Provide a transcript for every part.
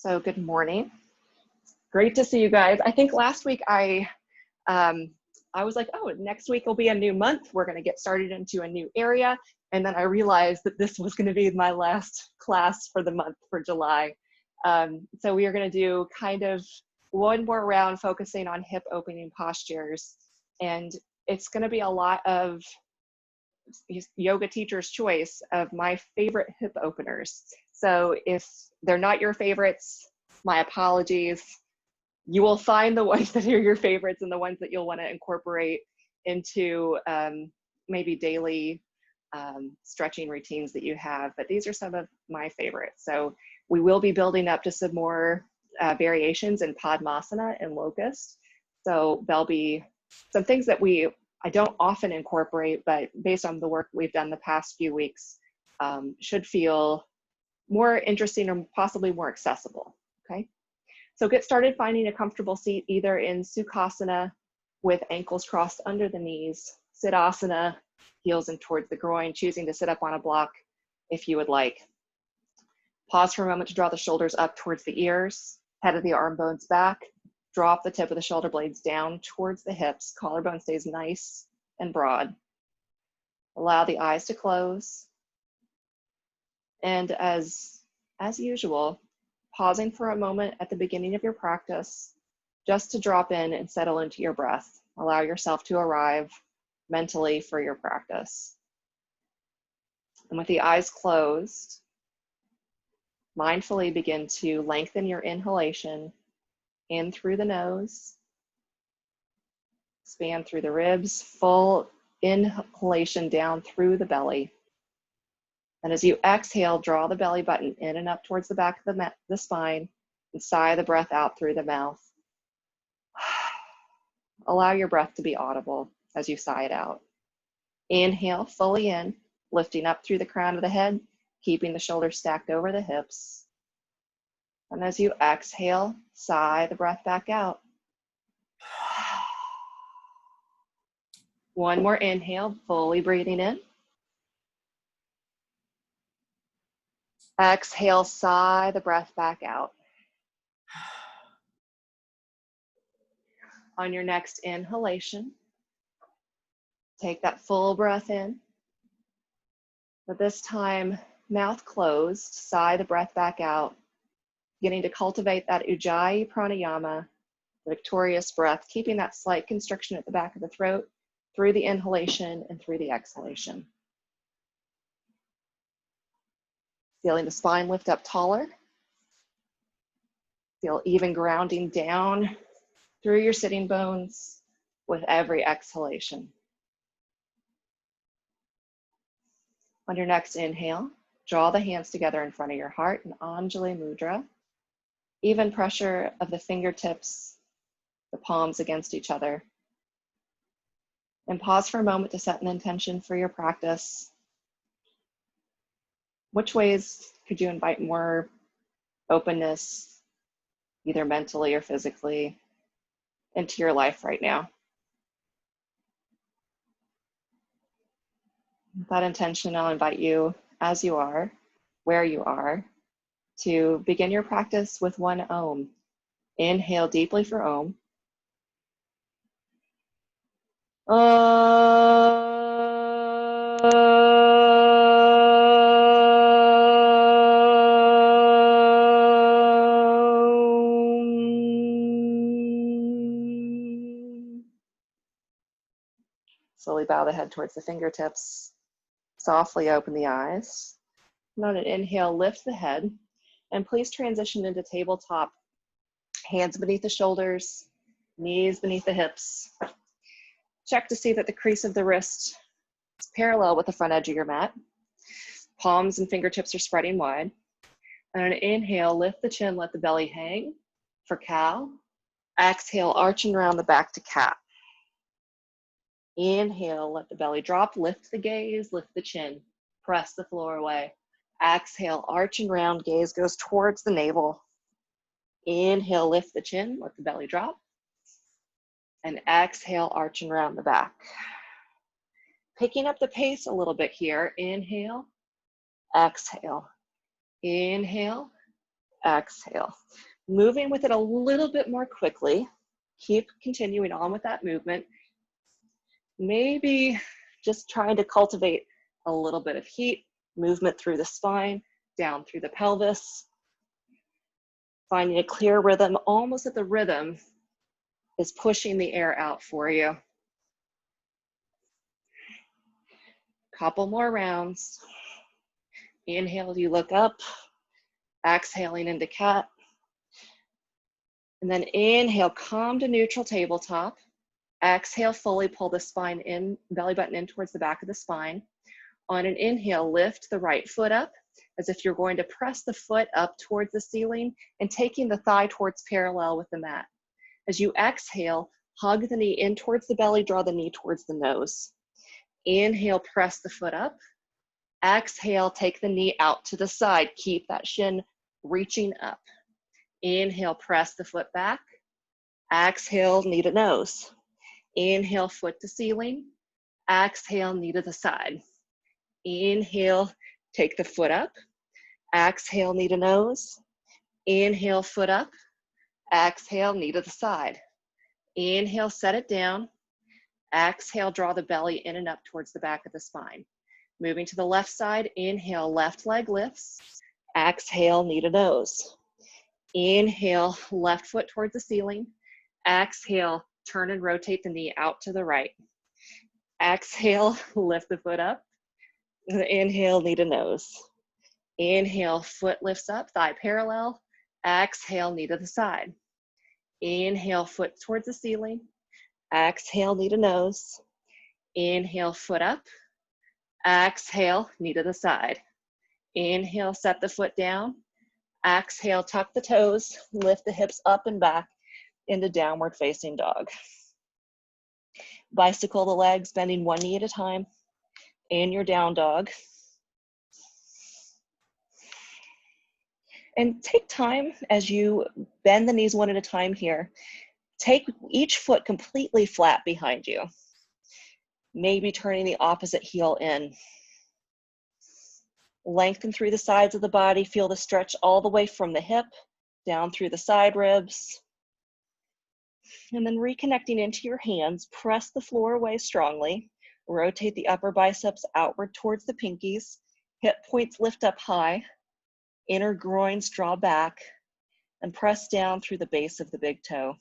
So good morning. Great to see you guys. I think last week I was like, oh, next week will be a new month. We're going to get started into a new area. And then I realized that this was going to be my last class for the month for July. So we are going to do kind of one more round focusing on hip opening postures. And it's going to be a lot of yoga teacher's choice of my favorite hip openers. So if they're not your favorites, my apologies. You will find the ones that are your favorites and the ones that you'll want to incorporate into maybe daily stretching routines that you have. But these are some of my favorites. So we will be building up to some more variations in Padmasana and Lotus. So there'll be some things that I don't often incorporate, but based on the work we've done the past few weeks, should feel more interesting or possibly more accessible, okay? So get started finding a comfortable seat, either in Sukhasana with ankles crossed under the knees, Siddhasana, heels in towards the groin, choosing to sit up on a block if you would like. Pause for a moment to draw the shoulders up towards the ears, head of the arm bones back, drop the tip of the shoulder blades down towards the hips, collarbone stays nice and broad. Allow the eyes to close. And as usual, pausing for a moment at the beginning of your practice, just to drop in and settle into your breath. Allow yourself to arrive mentally for your practice. And with the eyes closed, mindfully begin to lengthen your inhalation in through the nose, expand through the ribs, full inhalation down through the belly. And as you exhale, draw the belly button in and up towards the back of the spine and sigh the breath out through the mouth. Allow your breath to be audible as you sigh it out. Inhale fully in, lifting up through the crown of the head, keeping the shoulders stacked over the hips. And as you exhale, sigh the breath back out. One more inhale, fully breathing in. Exhale, sigh the breath back out. On your next inhalation, take that full breath in. But this time, mouth closed, sigh the breath back out, beginning to cultivate that Ujjayi pranayama, victorious breath, keeping that slight constriction at the back of the throat through the inhalation and through the exhalation. Feeling the spine lift up taller. Feel even grounding down through your sitting bones with every exhalation. On your next inhale, draw the hands together in front of your heart in Anjali Mudra. Even pressure of the fingertips, the palms against each other. And pause for a moment to set an intention for your practice. Which ways could you invite more openness, either mentally or physically, into your life right now? With that intention, I'll invite you, as you are, where you are, to begin your practice with one Om. Inhale deeply for Om. Slowly bow the head towards the fingertips. Softly open the eyes. And on an inhale, lift the head. And please transition into tabletop. Hands beneath the shoulders, knees beneath the hips. Check to see that the crease of the wrist is parallel with the front edge of your mat. Palms and fingertips are spreading wide. And on an inhale, lift the chin, let the belly hang for cow. Exhale, arching around the back to cat. Inhale, let the belly drop, lift the gaze, lift the chin, press the floor away. Exhale, arching round, gaze goes towards the navel. Inhale, lift the chin, let the belly drop. And exhale, arching around the back. Picking up the pace a little bit here. Inhale, exhale. Inhale, exhale. Moving with it a little bit more quickly. Keep continuing on with that movement. Maybe just trying to cultivate a little bit of heat, movement through the spine, down through the pelvis. Finding a clear rhythm, almost that the rhythm is pushing the air out for you. Couple more rounds. Inhale, you look up. Exhaling into cat. And then inhale, come to neutral tabletop. Exhale, fully pull the spine in, belly button in towards the back of the spine. On an inhale, lift the right foot up as if you're going to press the foot up towards the ceiling and taking the thigh towards parallel with the mat. As you exhale, hug the knee in towards the belly, draw the knee towards the nose. Inhale, press the foot up. Exhale, take the knee out to the side. Keep that shin reaching up. Inhale, press the foot back. Exhale, knee to nose. Inhale, foot to ceiling. Exhale, knee to the side. Inhale, take the foot up. Exhale, knee to nose. Inhale, foot up. Exhale, knee to the side. Inhale, set it down. Exhale, draw the belly in and up towards the back of the spine. Moving to the left side, inhale, left leg lifts. Exhale, knee to nose. Inhale, left foot towards the ceiling. Exhale, turn and rotate the knee out to the right. Exhale, lift the foot up. Inhale, knee to nose. Inhale, foot lifts up, thigh parallel. Exhale, knee to the side. Inhale, foot towards the ceiling. Exhale, knee to nose. Inhale, foot up. Exhale, knee to the side. Inhale, set the foot down. Exhale, tuck the toes, lift the hips up and back into downward facing dog. Bicycle the legs, bending one knee at a time in your down dog. And take time as you bend the knees one at a time here. Take each foot completely flat behind you. Maybe turning the opposite heel in. Lengthen through the sides of the body. Feel the stretch all the way from the hip down through the side ribs. And then reconnecting into your hands, press the floor away strongly. Rotate the upper biceps outward towards the pinkies. Hip points lift up high. Inner groins draw back. And press down through the base of the big toe.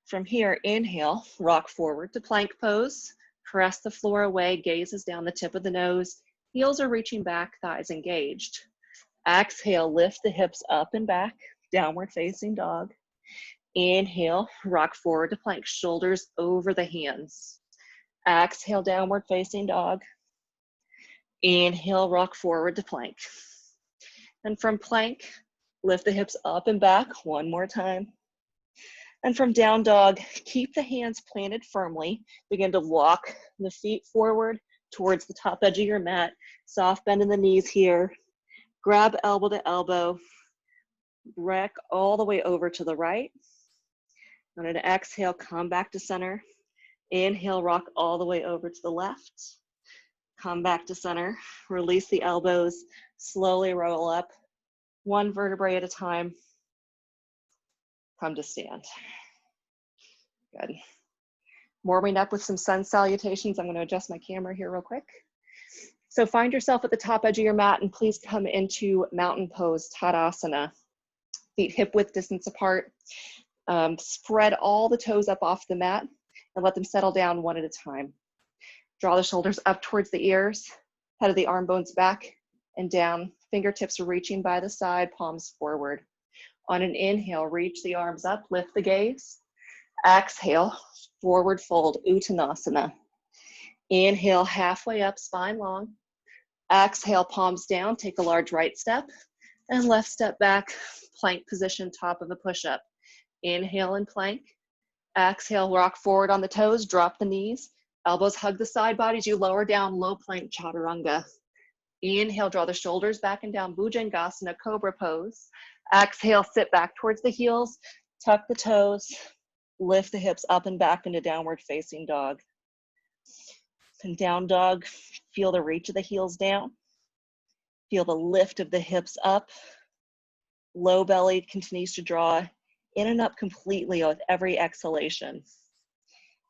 From here, inhale, rock forward to plank pose. Press the floor away, gazes down the tip of the nose. Heels are reaching back, thighs engaged. Exhale, lift the hips up and back, downward facing dog. Inhale, rock forward to plank, shoulders over the hands. Exhale, downward facing dog. Inhale, rock forward to plank. And from plank, lift the hips up and back one more time. And from down dog, keep the hands planted firmly. Begin to walk the feet forward towards the top edge of your mat. Soft bend in the knees here. Grab elbow to elbow. Rock all the way over to the right. On an exhale, come back to center. Inhale, rock all the way over to the left. Come back to center. Release the elbows. Slowly roll up. One vertebrae at a time. Come to stand. Good. Warming up with some sun salutations. I'm going to adjust my camera here real quick. So find yourself at the top edge of your mat and please come into mountain pose, Tadasana. Feet hip width distance apart. Spread all the toes up off the mat and let them settle down one at a time. Draw the shoulders up towards the ears, head of the arm bones back and down. Fingertips are reaching by the side, palms forward. On an inhale, reach the arms up, lift the gaze. Exhale, forward fold, Uttanasana. Inhale, halfway up, spine long. Exhale, palms down, take a large right step. And left step back, plank position, top of a push-up. Inhale and plank. Exhale, rock forward on the toes, drop the knees. Elbows hug the side bodies, you lower down, low plank, chaturanga. Inhale, draw the shoulders back and down, Bhujangasana, cobra pose. Exhale, sit back towards the heels, tuck the toes, lift the hips up and back into downward facing dog. And down dog, feel the reach of the heels down. Feel the lift of the hips up. Low belly continues to draw in and up completely with every exhalation.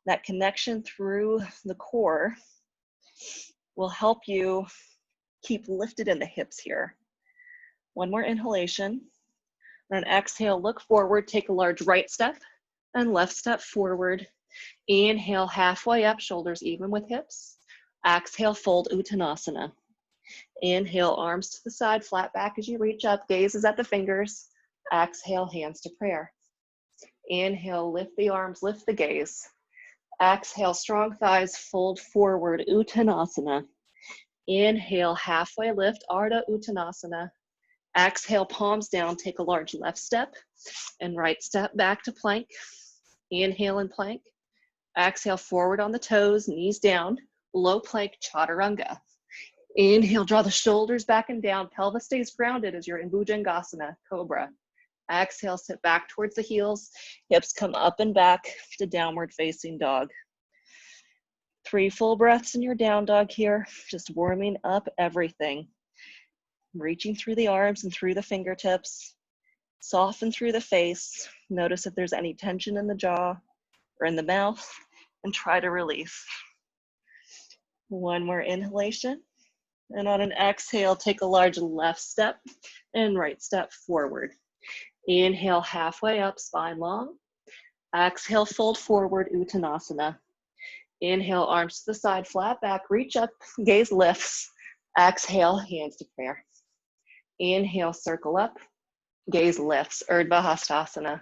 That connection through the core will help you keep lifted in the hips here. One more inhalation. On an exhale, look forward, take a large right step and left step forward. Inhale, halfway up, shoulders even with hips. Exhale, fold Uttanasana. Inhale, arms to the side, flat back as you reach up, gaze is at the fingers. Exhale, hands to prayer. Inhale, lift the arms, lift the gaze. Exhale, strong thighs, fold forward, Uttanasana. Inhale, halfway lift, Ardha Uttanasana. Exhale, palms down, take a large left step and right step back to plank. Inhale and plank. Exhale, forward on the toes, knees down, low plank, chaturanga. Inhale, draw the shoulders back and down, pelvis stays grounded as you're in Bhujangasana, cobra. Exhale, sit back towards the heels, hips come up and back to downward facing dog. 3 full breaths in your down dog here, just warming up everything. Reaching through the arms and through the fingertips. Soften through the face. Notice if there's any tension in the jaw or in the mouth, and try to release. One more inhalation. And on an exhale, take a large left step and right step forward. Inhale, halfway up, spine long. Exhale, fold forward, Uttanasana. Inhale, arms to the side, flat back, reach up, gaze lifts. Exhale, hands to prayer. Inhale, circle up, gaze lifts, Urdhva Hastasana.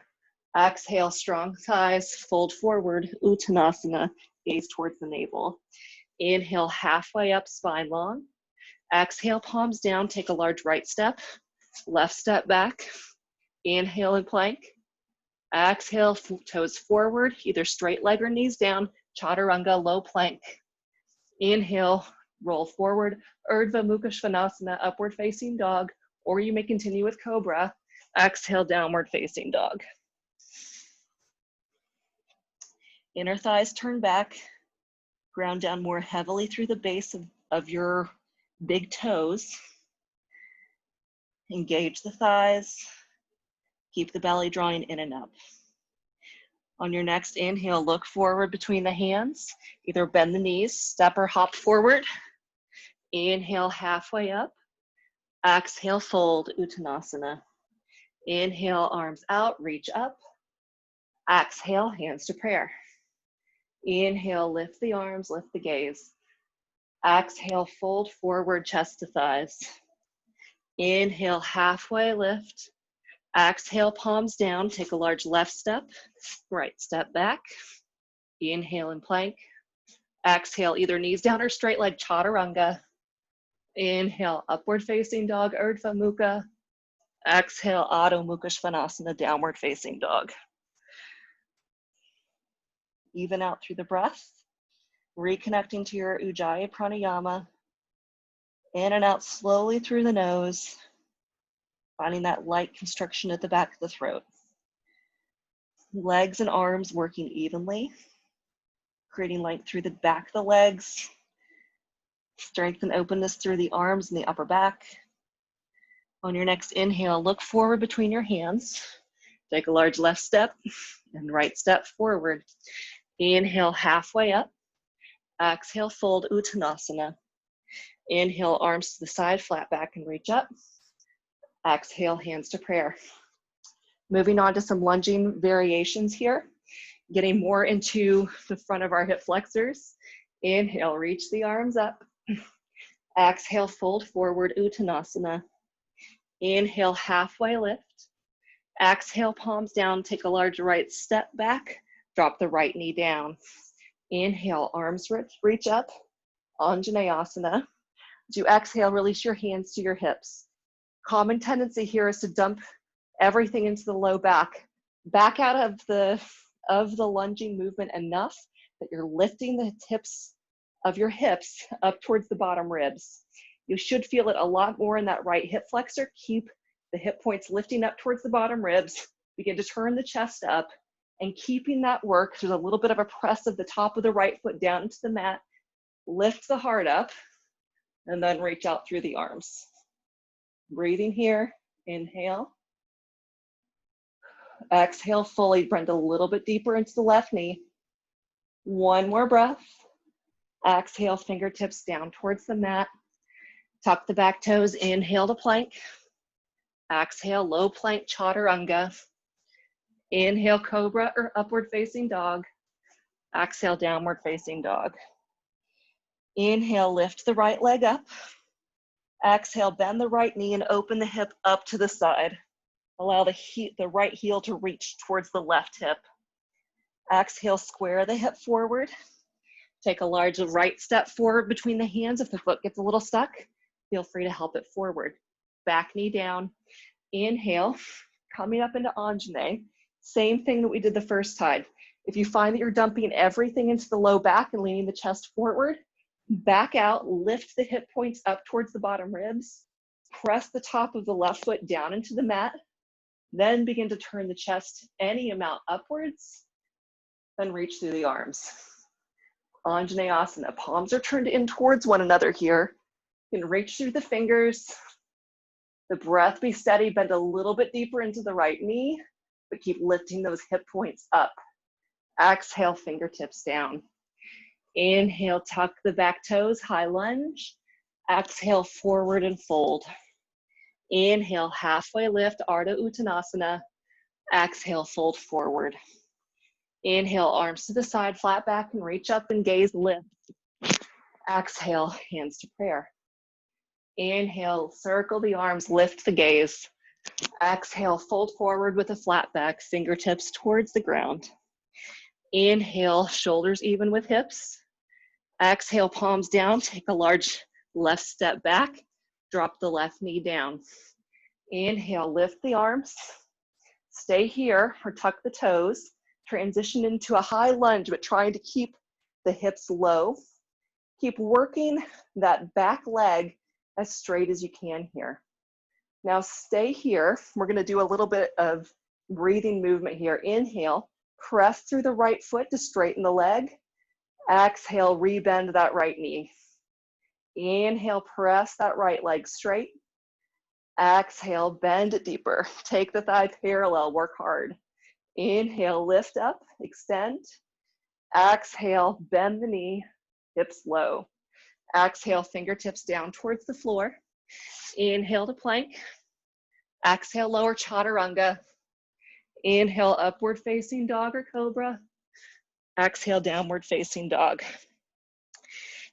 Exhale, strong thighs, fold forward, Uttanasana, gaze towards the navel. Inhale, halfway up, spine long. Exhale, palms down, take a large right step, left step back. Inhale and plank. Exhale, toes forward, either straight leg or knees down, chaturanga, low plank. Inhale, roll forward, Urdhva Mukha Svanasana, upward facing dog, or you may continue with cobra. Exhale, downward facing dog. Inner thighs turn back, ground down more heavily through the base of your big toes. Engage the thighs, keep the belly drawing in and up. On your next inhale, look forward between the hands, either bend the knees, step or hop forward. Inhale, halfway up. Exhale, fold, Uttanasana. Inhale, arms out, reach up. Exhale, hands to prayer. Inhale, lift the arms, lift the gaze. Exhale, fold forward, chest to thighs. Inhale, halfway lift. Exhale, palms down, take a large left step, right step back. Inhale and plank. Exhale, either knees down or straight leg, chaturanga. Inhale, upward facing dog, Urdhva Mukha. Exhale, Adho Mukha Svanasana, downward facing dog. Even out through the breath, reconnecting to your Ujjayi pranayama. In and out slowly through the nose, finding that light constriction at the back of the throat. Legs and arms working evenly, creating length through the back of the legs, strength and openness through the arms and the upper back. On your next inhale, look forward between your hands. Take a large left step and right step forward. Inhale, halfway up. Exhale, fold, Uttanasana. Inhale, arms to the side, flat back and reach up. Exhale, hands to prayer. Moving on to some lunging variations here. Getting more into the front of our hip flexors. Inhale, reach the arms up. Exhale, fold forward, Uttanasana. Inhale, halfway lift. Exhale, palms down, take a large right step back. Drop the right knee down. Inhale, arms reach up, Anjaneyasana. As you exhale, release your hands to your hips. Common tendency here is to dump everything into the low back. Back out of the lunging movement enough that you're lifting the tips of your hips up towards the bottom ribs. You should feel it a lot more in that right hip flexor. Keep the hip points lifting up towards the bottom ribs. Begin to turn the chest up and keeping that work. There's a little bit of a press of the top of the right foot down into the mat. Lift the heart up and then reach out through the arms. Breathing here, inhale. Exhale, fully bend a little bit deeper into the left knee. One more breath. Exhale, fingertips down towards the mat. Tuck the back toes, inhale to plank. Exhale, low plank chaturanga. Inhale, cobra or upward facing dog. Exhale, downward facing dog. Inhale, lift the right leg up. Exhale, bend the right knee and open the hip up to the side. Allow the right heel to reach towards the left hip. Exhale, square the hip forward. Take a large right step forward between the hands. If the foot gets a little stuck, feel free to help it forward. Back knee down. Inhale, coming up into Anjane. Same thing that we did the first time. If you find that you're dumping everything into the low back and leaning the chest forward, back out, lift the hip points up towards the bottom ribs, press the top of the left foot down into the mat, then begin to turn the chest any amount upwards, then reach through the arms. Anjaneyasana, palms are turned in towards one another here. You can reach through the fingers. The breath be steady, bend a little bit deeper into the right knee, but keep lifting those hip points up. Exhale, fingertips down. Inhale, tuck the back toes, high lunge. Exhale, forward and fold. Inhale, halfway lift, Ardha Uttanasana. Exhale, fold forward. Inhale, arms to the side, flat back and reach up and gaze, lift. Exhale, hands to prayer. Inhale, circle the arms, lift the gaze. Exhale, fold forward with a flat back, fingertips towards the ground. Inhale, shoulders even with hips. Exhale, palms down, take a large left step back, drop the left knee down. Inhale, lift the arms, stay here or tuck the toes, transition into a high lunge, but trying to keep the hips low. Keep working that back leg as straight as you can here. Now stay here. We're gonna do a little bit of breathing movement here. Inhale, press through the right foot to straighten the leg. Exhale, rebend that right knee. Inhale, press that right leg straight. Exhale, bend it deeper. Take the thigh parallel, work hard. Inhale, lift up, extend. Exhale, bend the knee, hips low. Exhale, fingertips down towards the floor. Inhale to plank. Exhale, lower chaturanga. Inhale, upward facing dog or cobra. Exhale, downward facing dog.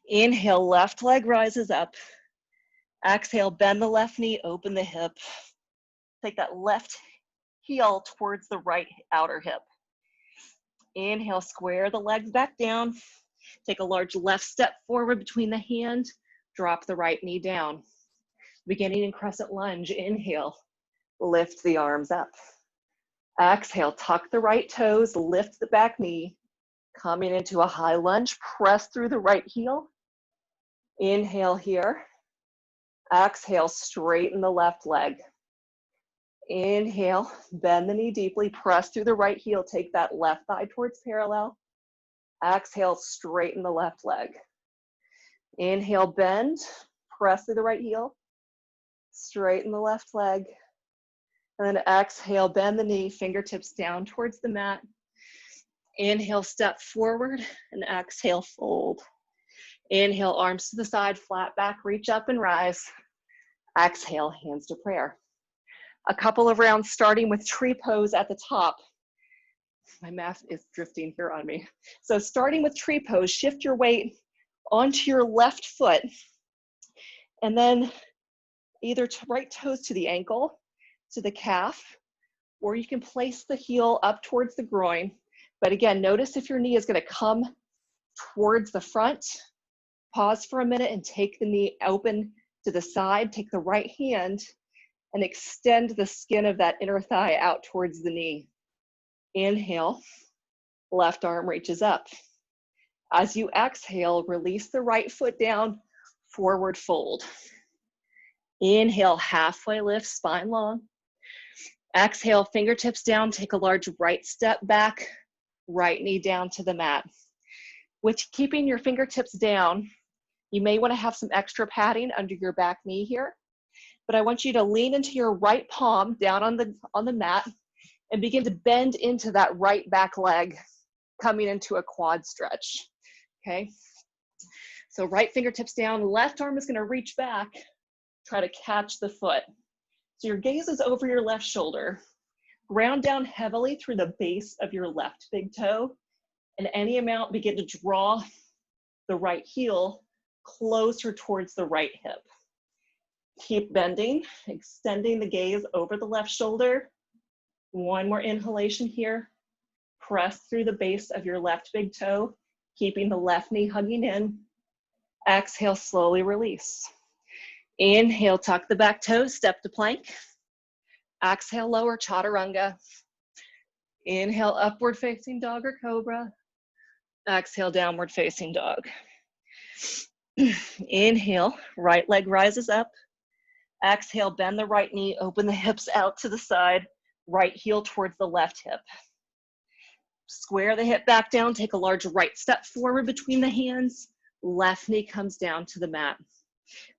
Inhale, left leg rises up. Exhale, bend the left knee, open the hip. Take that left heel towards the right outer hip. Inhale, square the legs back down. Take a large left step forward between the hand. Drop the right knee down. Beginning in crescent lunge, inhale, lift the arms up. Exhale, tuck the right toes, lift the back knee. Coming into a high lunge, press through the right heel. Inhale here. Exhale, straighten the left leg. Inhale, bend the knee deeply, press through the right heel, take that left thigh towards parallel. Exhale, straighten the left leg. Inhale, bend, press through the right heel, straighten the left leg. And then exhale, bend the knee, fingertips down towards the mat. Inhale, step forward, and exhale, fold. Inhale, arms to the side, flat back, reach up and rise. Exhale, hands to prayer. A couple of rounds starting with tree pose at the top. My math is drifting here on me. So starting with tree pose, shift your weight onto your left foot, and then either right toes to the ankle, to the calf, or you can place the heel up towards the groin. But again, notice if your knee is gonna come towards the front, pause for a minute and take the knee open to the side, take the right hand and extend the skin of that inner thigh out towards the knee. Inhale, left arm reaches up. As you exhale, release the right foot down, forward fold. Inhale, halfway lift, spine long. Exhale, fingertips down, take a large right step back, right knee down to the mat. With keeping your fingertips down, you may want to have some extra padding under your back knee here, but I want you to lean into your right palm down on the mat and begin to bend into that right back leg, coming into a quad stretch, okay? So right fingertips down, left arm is gonna reach back, try to catch the foot. So your gaze is over your left shoulder. Ground down heavily through the base of your left big toe, and any amount begin to draw the right heel closer towards the right hip. Keep bending, extending the gaze over the left shoulder. One more inhalation here. Press through the base of your left big toe, keeping the left knee hugging in. Exhale, slowly release. Inhale, tuck the back toes, step to plank. Exhale, lower chaturanga. Inhale, upward facing dog or cobra. Exhale, downward facing dog. Inhale, right leg rises up. Exhale, bend the right knee, open the hips out to the side, right heel towards the left hip. Square the hip back down, take a large right step forward between the hands. Left knee comes down to the mat.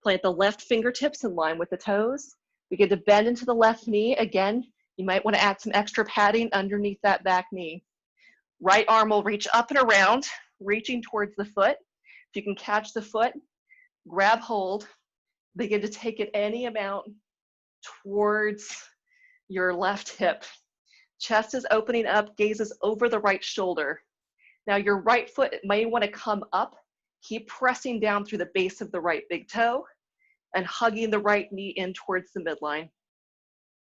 Plant the left fingertips in line with the toes. Begin to bend into the left knee. Again, you might want to add some extra padding underneath that back knee. Right arm will reach up and around, reaching towards the foot. If you can catch the foot, grab hold. Begin to take it any amount towards your left hip. Chest is opening up, gaze is over the right shoulder. Now your right foot may want to come up. Keep pressing down through the base of the right big toe and hugging the right knee in towards the midline.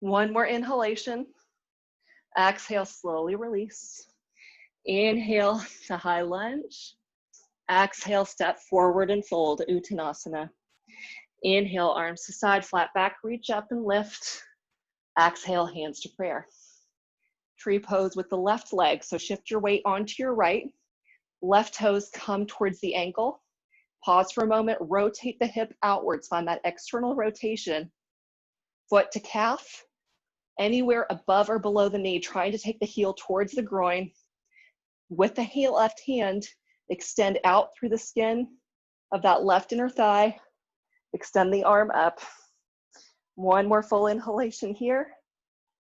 One more inhalation. Exhale, slowly release. Inhale to high lunge. Exhale, step forward and fold, Uttanasana. Inhale, arms to side, flat back, reach up and lift. Exhale, hands to prayer. Tree pose with the left leg, so shift your weight onto your right. Left toes come towards the ankle. Pause for a moment, rotate the hip outwards, find that external rotation. Foot to calf, anywhere above or below the knee, trying to take the heel towards the groin. With the left hand, extend out through the skin of that left inner thigh. Extend the arm up. One more full inhalation here.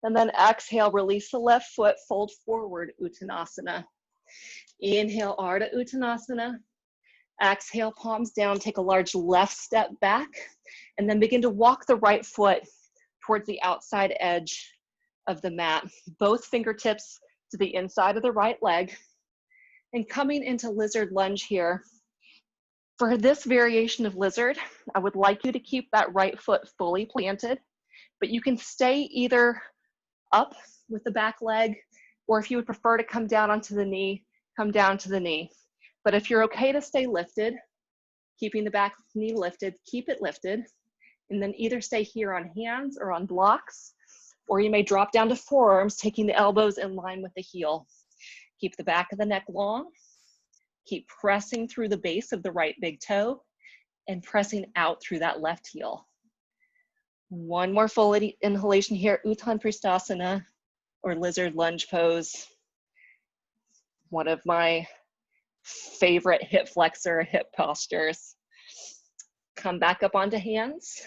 And then exhale, release the left foot, fold forward, Uttanasana. Inhale, Ardha Uttanasana. Exhale, palms down, take a large left step back, and then begin to walk the right foot towards the outside edge of the mat. Both fingertips to the inside of the right leg. And coming into lizard lunge here. For this variation of lizard, I would like you to keep that right foot fully planted, but you can stay either up with the back leg, or if you would prefer to come down onto the knee, come down to the knee. But if you're okay to stay lifted, keeping the back knee lifted, keep it lifted, and then either stay here on hands or on blocks, or you may drop down to forearms, taking the elbows in line with the heel. Keep the back of the neck long. Keep pressing through the base of the right big toe and pressing out through that left heel. One more full inhalation here, Uttanapristhasana, or lizard lunge pose. One of my favorite hip flexor, hip postures. Come back up onto hands.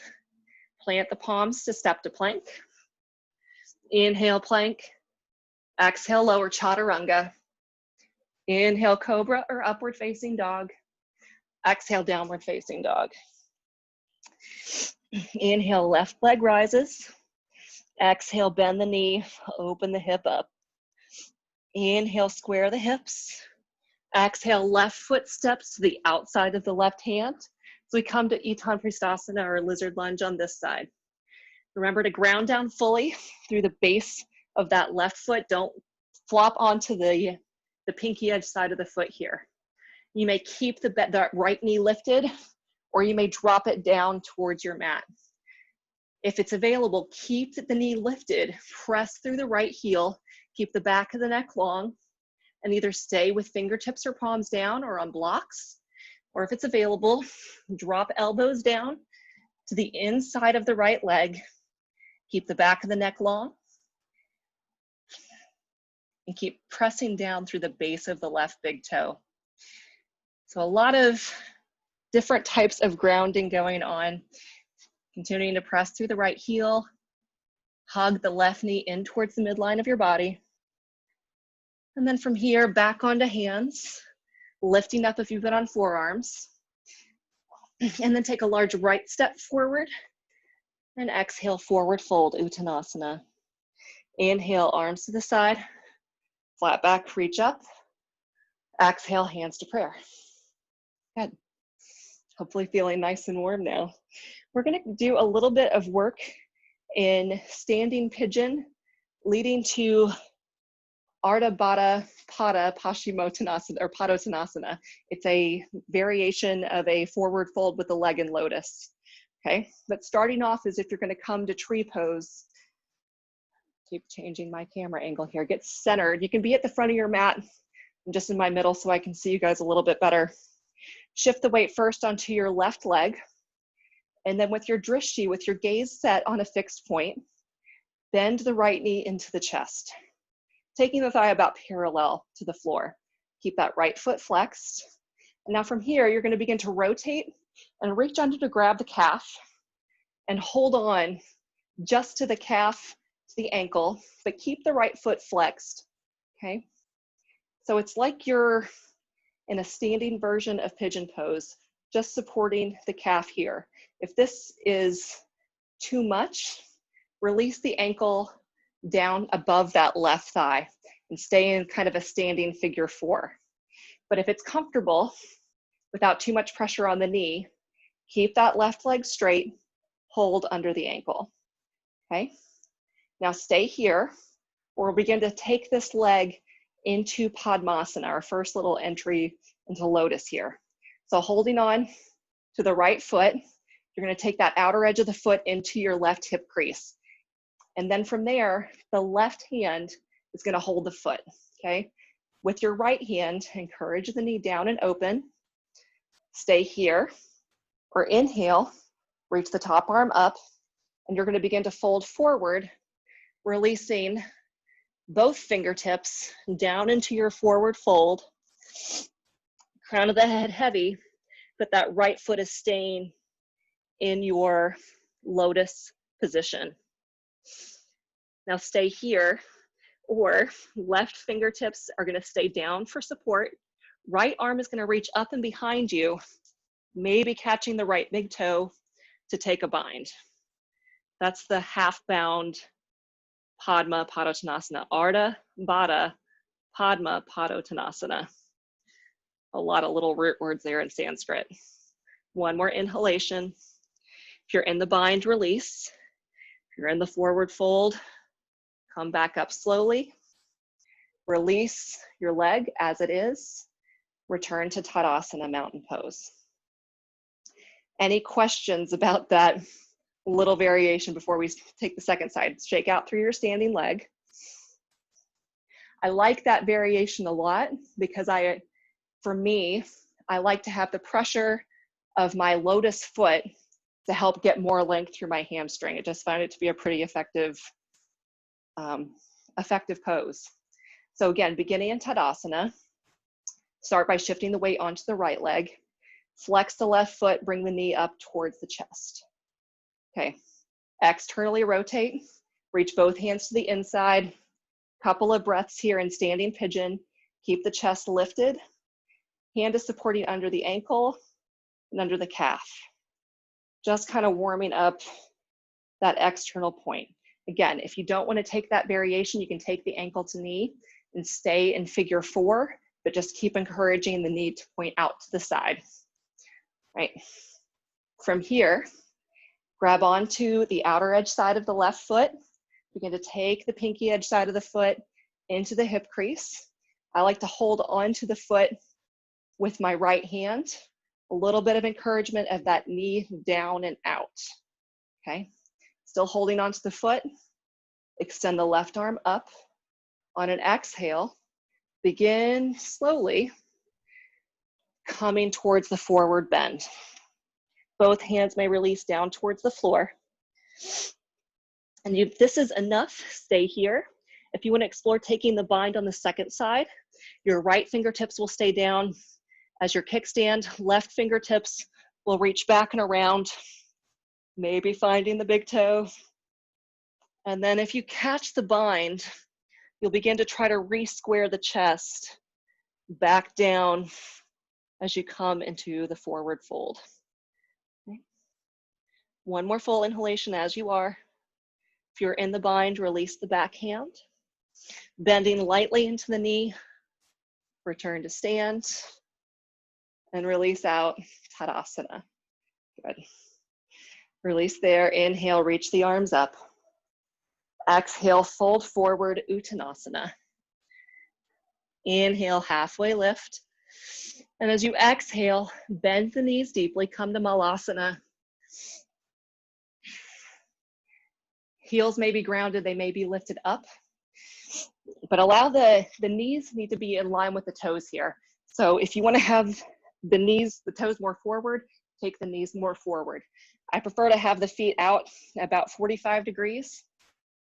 Plant the palms to step to plank. Inhale, plank. Exhale, lower chaturanga. Inhale, cobra or upward facing dog. Exhale, downward facing dog. Inhale, left leg rises. Exhale, bend the knee, open the hip up. Inhale, square the hips. Exhale, left foot steps to the outside of the left hand. So we come to Uttanapristhasana or lizard lunge on this side. Remember to ground down fully through the base of that left foot. Don't flop onto the pinky edge side of the foot here. You may keep the right knee lifted, or you may drop it down towards your mat. If it's available, keep the knee lifted, press through the right heel, keep the back of the neck long, and either stay with fingertips or palms down or on blocks, or if it's available, drop elbows down to the inside of the right leg, keep the back of the neck long, and keep pressing down through the base of the left big toe. So a lot of different types of grounding going on. Continuing to press through the right heel, Hug the left knee in towards the midline of your body. And then from here, back onto hands, lifting up if you've been on forearms. And then take a large right step forward and exhale, forward fold, Uttanasana. Inhale, arms to the side, flat back, reach up. Exhale, hands to prayer. Good. Hopefully feeling nice and warm now. We're gonna do a little bit of work in standing pigeon, leading to Ardha Baddha Pada Paschimottanasana or Padottanasana. It's a variation of a forward fold with the leg in lotus. Okay, but starting off is if you're going to come to tree pose, keep changing my camera angle here, get centered. You can be at the front of your mat. I'm just in my middle so I can see you guys a little bit better. Shift the weight first onto your left leg, and then with your drishti, with your gaze set on a fixed point, bend the right knee into the chest, taking the thigh about parallel to the floor. Keep that right foot flexed. And now from here, you're going to begin to rotate and reach under to grab the calf and hold on just to the calf, to the ankle, but keep the right foot flexed, okay? So it's like you're in a standing version of pigeon pose, just supporting the calf here. If this is too much, release the ankle down above that left thigh and stay in kind of a standing figure four. But if it's comfortable, without too much pressure on the knee, keep that left leg straight, hold under the ankle, okay? Now stay here, or we'll begin to take this leg into Padmasana, our first little entry into Lotus here. So holding on to the right foot, you're gonna take that outer edge of the foot into your left hip crease. And then from there, the left hand is gonna hold the foot, okay? With your right hand, encourage the knee down and open. Stay here, or inhale, reach the top arm up, and you're gonna begin to fold forward, releasing both fingertips down into your forward fold. Crown of the head heavy, but that right foot is staying in your lotus position. Now stay here, or left fingertips are gonna stay down for support. Right arm is gonna reach up and behind you, maybe catching the right big toe to take a bind. That's the half bound Padma Padottanasana. Ardha Baddha Padma Padottanasana. A lot of little root words there in Sanskrit. One more inhalation. If you're in the bind, release. If you're in the forward fold, come back up slowly. Release your leg as it is. Return to Tadasana, mountain pose. Any questions about that little variation before we take the second side? Shake out through your standing leg. I like that variation a lot because for me, I like to have the pressure of my lotus foot to help get more length through my hamstring. I just find it to be a pretty effective pose. So again, beginning in Tadasana, start by shifting the weight onto the right leg. Flex the left foot, bring the knee up towards the chest. Okay, externally rotate, reach both hands to the inside. Couple of breaths here in standing pigeon. Keep the chest lifted. Hand is supporting under the ankle and under the calf. Just kind of warming up that external point. Again, if you don't want to take that variation, you can take the ankle to knee and stay in figure four, but just keep encouraging the knee to point out to the side. Right. From here, grab onto the outer edge side of the left foot. Begin to take the pinky edge side of the foot into the hip crease. I like to hold onto the foot with my right hand. A little bit of encouragement of that knee down and out. Okay. Still holding onto the foot. Extend the left arm up. On an exhale, begin slowly coming towards the forward bend. Both hands may release down towards the floor. And if this is enough, stay here. If you want to explore taking the bind on the second side, your right fingertips will stay down as your kickstand. Left fingertips will reach back and around, maybe finding the big toe. And then if you catch the bind, you'll begin to try to re-square the chest back down as you come into the forward fold. Okay. One more full inhalation as you are. If you're in the bind, release the back hand. Bending lightly into the knee, return to stand, and release out, Tadasana. Good. Release there, inhale, reach the arms up. Exhale, fold forward, Uttanasana. Inhale, halfway lift. And as you exhale, bend the knees deeply, come to Malasana. Heels may be grounded, they may be lifted up, but allow the knees need to be in line with the toes here. So if you want to have the toes more forward, take the knees more forward. I prefer to have the feet out about 45 degrees.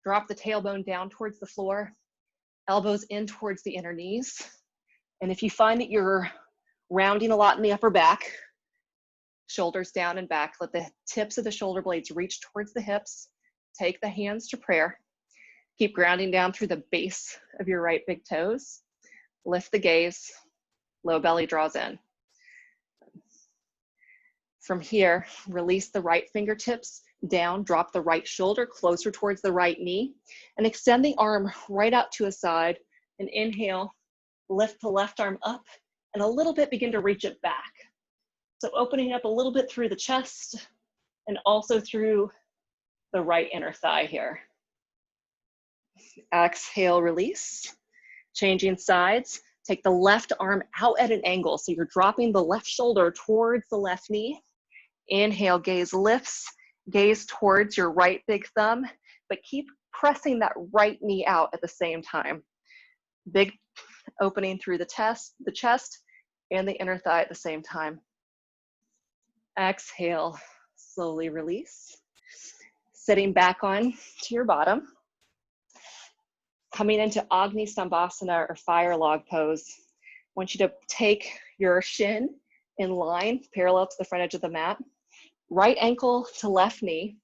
Drop the tailbone down towards the floor, elbows in towards the inner knees. And if you find that you're rounding a lot in the upper back, shoulders down and back, let the tips of the shoulder blades reach towards the hips. Take the hands to prayer. Keep grounding down through the base of your right big toes. Lift the gaze, low belly draws in. From here, release the right fingertips down, drop the right shoulder closer towards the right knee, and extend the arm right out to a side. And inhale, lift the left arm up, and a little bit begin to reach it back. So opening up a little bit through the chest, and also through the right inner thigh here. Exhale, release. Changing sides. Take the left arm out at an angle. So you're dropping the left shoulder towards the left knee. Inhale, gaze lifts. Gaze towards your right big thumb, but keep pressing that right knee out at the same time. Big opening through the chest and the inner thigh at the same time. Exhale, slowly release. Sitting back on to your bottom. Coming into Agni Sambhasana or fire log pose. I want you to take your shin in line, parallel to the front edge of the mat. Right ankle to left knee,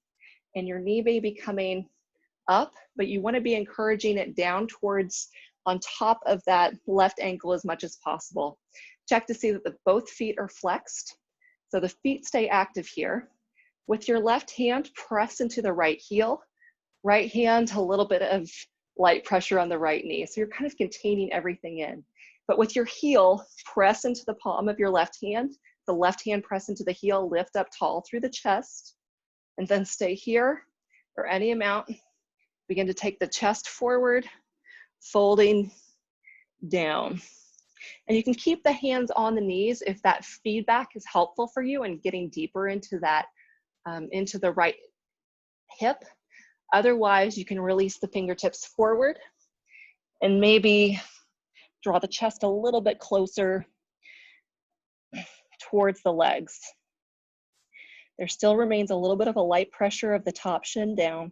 and your knee may be coming up, but you want to be encouraging it down towards on top of that left ankle as much as possible. Check to see that both feet are flexed. So the feet stay active here. With your left hand, press into the right heel. Right hand, a little bit of light pressure on the right knee. So you're kind of containing everything in. But with your heel, press into the palm of your left hand. The left hand press into the heel, lift up tall through the chest, and then stay here for any amount. Begin to take the chest forward, folding down. And you can keep the hands on the knees if that feedback is helpful for you and getting deeper into that, into the right hip. Otherwise, you can release the fingertips forward and maybe draw the chest a little bit closer towards the legs. There still remains a little bit of a light pressure of the top shin down.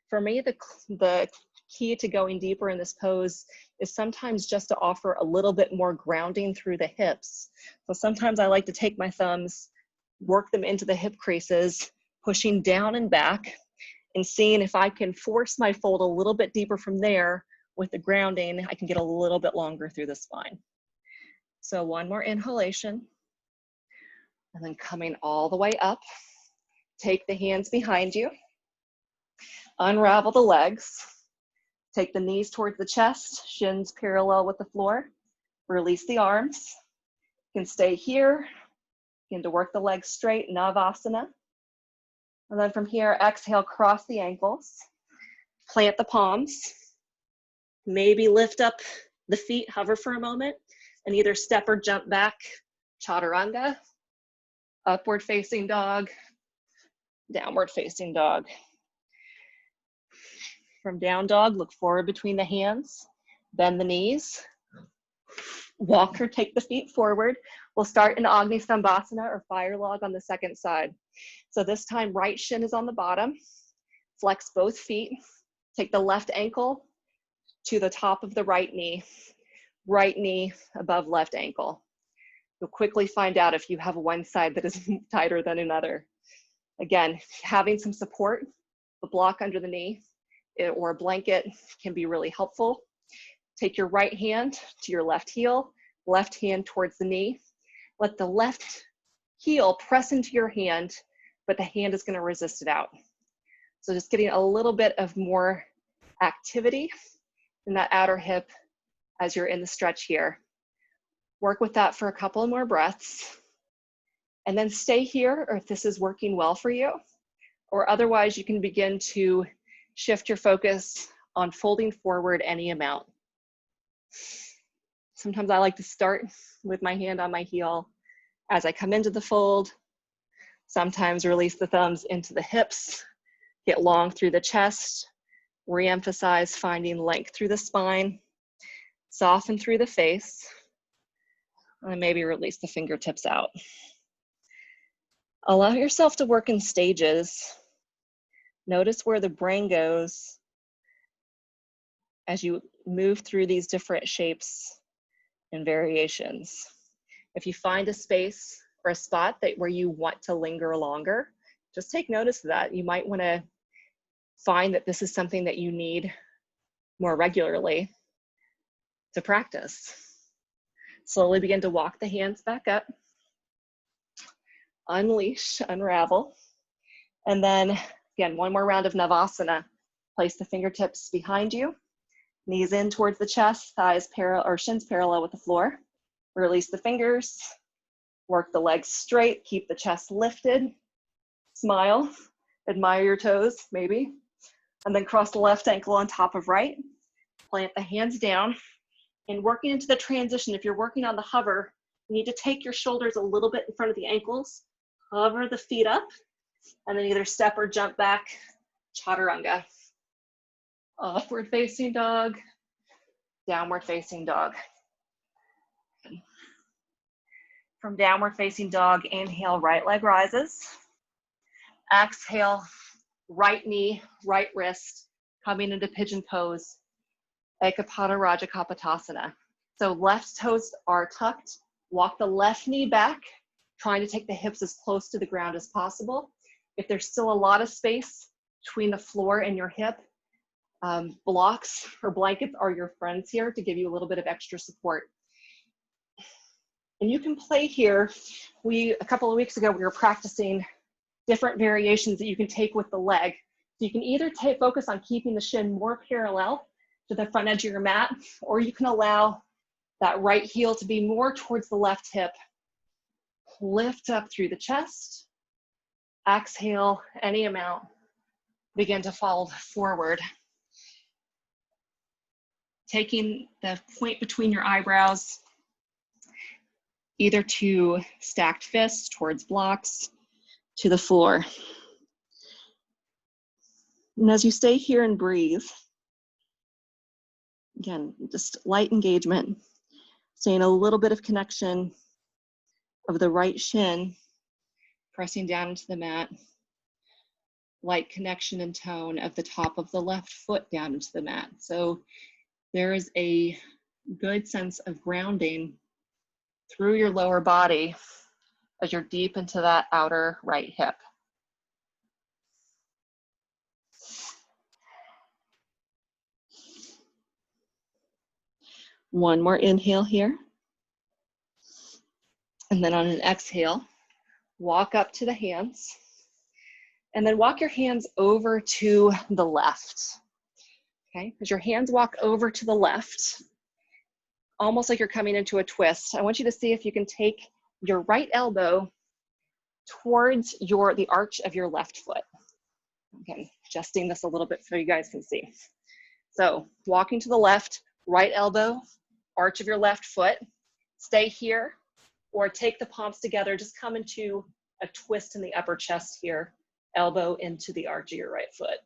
For me, the key to going deeper in this pose is sometimes just to offer a little bit more grounding through the hips. So sometimes I like to take my thumbs, work them into the hip creases, pushing down and back, and seeing if I can force my fold a little bit deeper from there. With the grounding, I can get a little bit longer through the spine. So one more inhalation, and then coming all the way up. Take the hands behind you. Unravel the legs. Take the knees towards the chest, shins parallel with the floor. Release the arms. You can stay here. Begin to work the legs straight, Navasana. And then from here, exhale, cross the ankles. Plant the palms. Maybe lift up the feet, hover for a moment, and either step or jump back, Chaturanga, upward facing dog, downward facing dog. From down dog, look forward between the hands, bend the knees, walk or take the feet forward. We'll start in Agni Sambhasana or fire log on the second side. So this time, right shin is on the bottom, flex both feet, take the left ankle to the top of the right knee above left ankle. You'll quickly find out if you have one side that is tighter than another. Again, having some support The block under the knee or a blanket can be really helpful. Take your right hand to your left heel, left hand towards the knee. Let the left heel press into your hand, but the hand is going to resist it out. So just getting a little bit of more activity in that outer hip as you're in the stretch here. Work with that for a couple more breaths. And then stay here, or if this is working well for you, or otherwise you can begin to shift your focus on folding forward any amount. Sometimes I like to start with my hand on my heel as I come into the fold. Sometimes release the thumbs into the hips, get long through the chest, re-emphasize finding length through the spine, soften through the face, and maybe release the fingertips out. Allow yourself to work in stages. Notice where the brain goes as you move through these different shapes and variations. If you find a space or a spot where you want to linger longer, just take notice of that. You might want to find that this is something that you need more regularly to practice. Slowly begin to walk the hands back up, unleash, unravel, and then again, one more round of Navasana. Place the fingertips behind you, knees in towards the chest, thighs parallel or shins parallel with the floor. Release the fingers, work the legs straight, keep the chest lifted, smile, admire your toes, maybe, and then cross the left ankle on top of right, plant the hands down, and working into the transition. If you're working on the hover, you need to take your shoulders a little bit in front of the ankles, hover the feet up, and then either step or jump back, chaturanga. Upward facing dog, downward facing dog. From downward facing dog, inhale, right leg rises. Exhale, right knee, right wrist, coming into pigeon pose, Ekapada Raja Kapotasana. So left toes are tucked, walk the left knee back, trying to take the hips as close to the ground as possible. If there's still a lot of space between the floor and your hip, blocks or blankets are your friends here to give you a little bit of extra support. And you can play here. A couple of weeks ago, we were practicing different variations that you can take with the leg. So you can either focus on keeping the shin more parallel to the front edge of your mat, or you can allow that right heel to be more towards the left hip. Lift up through the chest. Exhale any amount. Begin to fold forward. Taking the point between your eyebrows, either to stacked fists towards blocks, to the floor. And as you stay here and breathe, again, just light engagement, staying a little bit of connection of the right shin, pressing down into the mat, light connection and tone of the top of the left foot down into the mat. So there is a good sense of grounding through your lower body as you're deep into that outer right hip. One more inhale here. And then on an exhale, walk up to the hands. And then walk your hands over to the left. Okay, as your hands walk over to the left, almost like you're coming into a twist, I want you to see if you can take your right elbow towards the arch of your left foot. Okay, adjusting this a little bit so you guys can see. So walking to the left, right elbow, arch of your left foot. Stay here, or take the palms together, just come into a twist in the upper chest here, elbow into the arch of your right foot.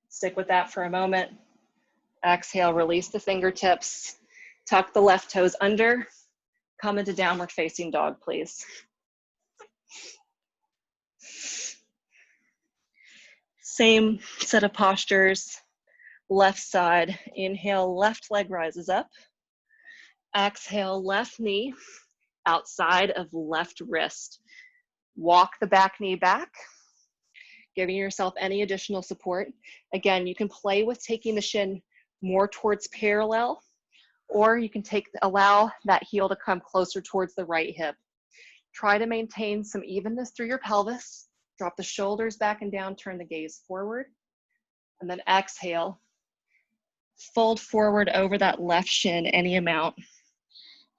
Stick with that for a moment. Exhale, release the fingertips, tuck the left toes under, come into downward facing dog, please. Same set of postures, left side. Inhale, left leg rises up. Exhale, left knee outside of left wrist. Walk the back knee back. giving yourself any additional support. Again, you can play with taking the shin more towards parallel, or you can allow that heel to come closer towards the right hip. Try to maintain some evenness through your pelvis. Drop the shoulders back and down, turn the gaze forward, and then exhale. Fold forward over that left shin any amount.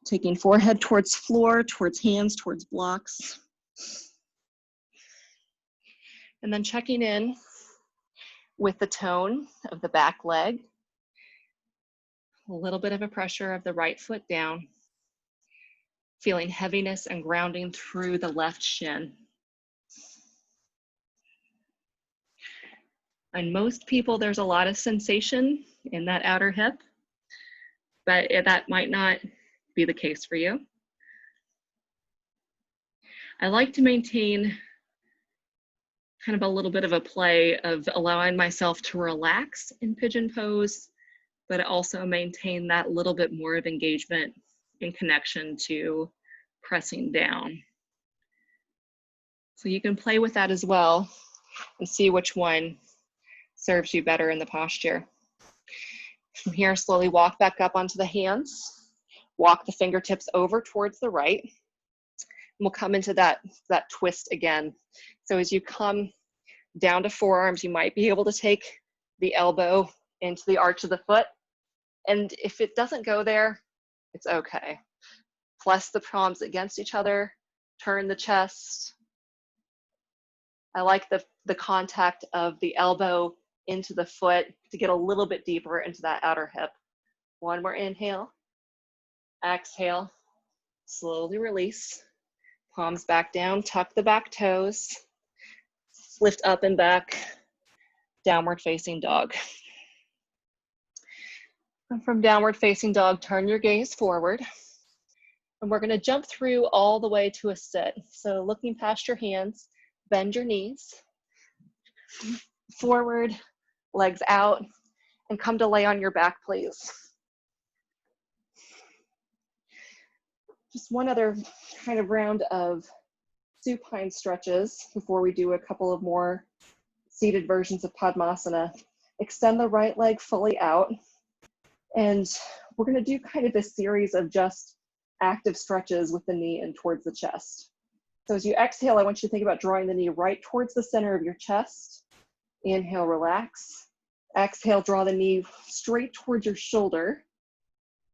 Taking forehead towards floor, towards hands, towards blocks. And then checking in with the tone of the back leg. A little bit of a pressure of the right foot down. Feeling heaviness and grounding through the left shin. On most people, there's a lot of sensation in that outer hip, but that might not be the case for you. I like to maintain kind of a little bit of a play of allowing myself to relax in pigeon pose, but also maintain that little bit more of engagement in connection to pressing down. So you can play with that as well and see which one serves you better in the posture. From here, slowly walk back up onto the hands. Walk the fingertips over towards the right. And we'll come into that twist again. So as you come down to forearms, you might be able to take the elbow into the arch of the foot. And if it doesn't go there, it's okay. Press the palms against each other, turn the chest. I like the contact of the elbow into the foot to get a little bit deeper into that outer hip. One more inhale, exhale, slowly release. Palms back down, tuck the back toes, lift up and back, downward facing dog. And from downward facing dog, turn your gaze forward. And we're gonna jump through all the way to a sit. So looking past your hands, bend your knees, forward, legs out, and come to lay on your back, please. Just one other kind of round of supine stretches before we do a couple of more seated versions of Padmasana. Extend the right leg fully out. And we're gonna do kind of this series of just active stretches with the knee and towards the chest. So as you exhale, I want you to think about drawing the knee right towards the center of your chest. Inhale, relax. Exhale, draw the knee straight towards your shoulder.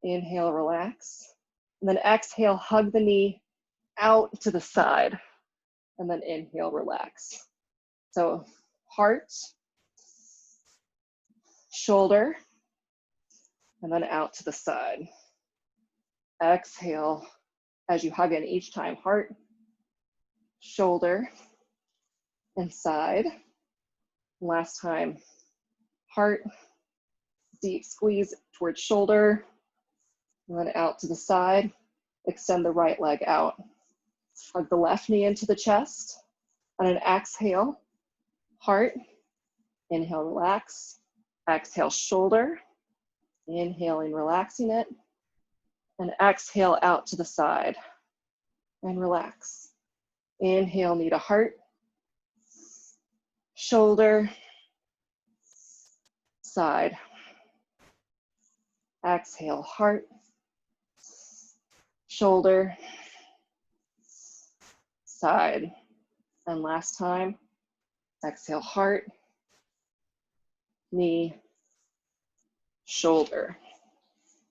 Inhale, relax. And then exhale, hug the knee out to the side. And then inhale, relax. So heart, shoulder, and then out to the side. Exhale as you hug in each time, heart, shoulder, and side. Last time, heart, deep squeeze towards shoulder, and then out to the side. Extend the right leg out. Hug the left knee into the chest, and then exhale, heart, inhale, relax. Exhale, shoulder, inhaling, relaxing it, and exhale out to the side, and relax. Inhale, knee to heart, shoulder, side. Exhale, heart, shoulder, side. And last time, exhale, heart, knee, shoulder.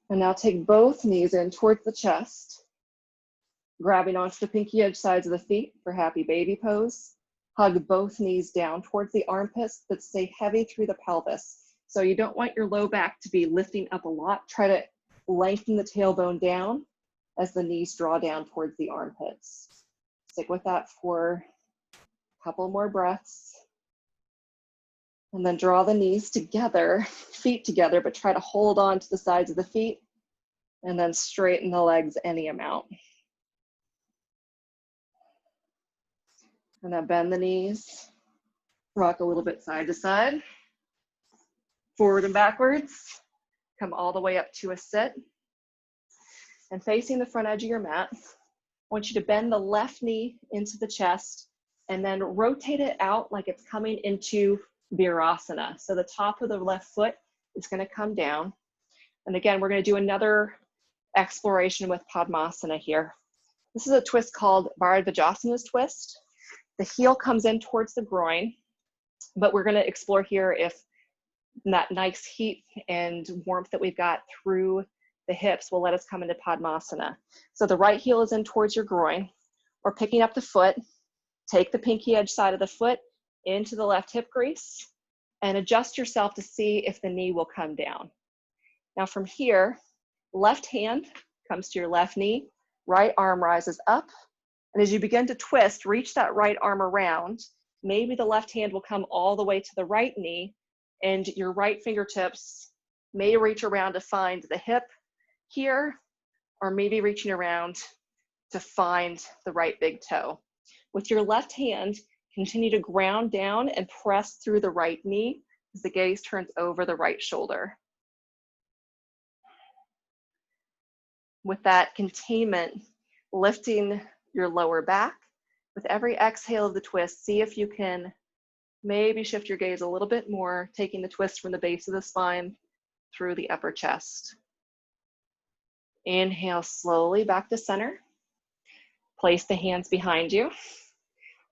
And now take both knees in towards the chest, grabbing onto the pinky edge sides of the feet for happy baby pose. Hug both knees down towards the armpits, but stay heavy through the pelvis. So you don't want your low back to be lifting up a lot. Try to lengthen the tailbone down as the knees draw down towards the armpits. Stick with that for a couple more breaths. And then draw the knees together, feet together, but try to hold on to the sides of the feet and then straighten the legs any amount. And now bend the knees, rock a little bit side to side, forward and backwards, come all the way up to a sit. And facing the front edge of your mat, I want you to bend the left knee into the chest and then rotate it out like it's coming into Virasana. So the top of the left foot is going to come down. And again, we're going to do another exploration with Padmasana here. This is a twist called Vajrasana's twist. The heel comes in towards the groin, but we're going to explore here if that nice heat and warmth that we've got through the hips will let us come into Padmasana. So the right heel is in towards your groin, or picking up the foot, take the pinky edge side of the foot into the left hip crease and adjust yourself to see if the knee will come down. Now from here, left hand comes to your left knee, right arm rises up, and as you begin to twist, reach that right arm around. Maybe the left hand will come all the way to the right knee, and your right fingertips may reach around to find the hip here, or maybe reaching around to find the right big toe. With your left hand, continue to ground down and press through the right knee as the gaze turns over the right shoulder. With that containment, lifting your lower back. With every exhale of the twist, see if you can maybe shift your gaze a little bit more, taking the twist from the base of the spine through the upper chest. Inhale slowly back to center. Place the hands behind you.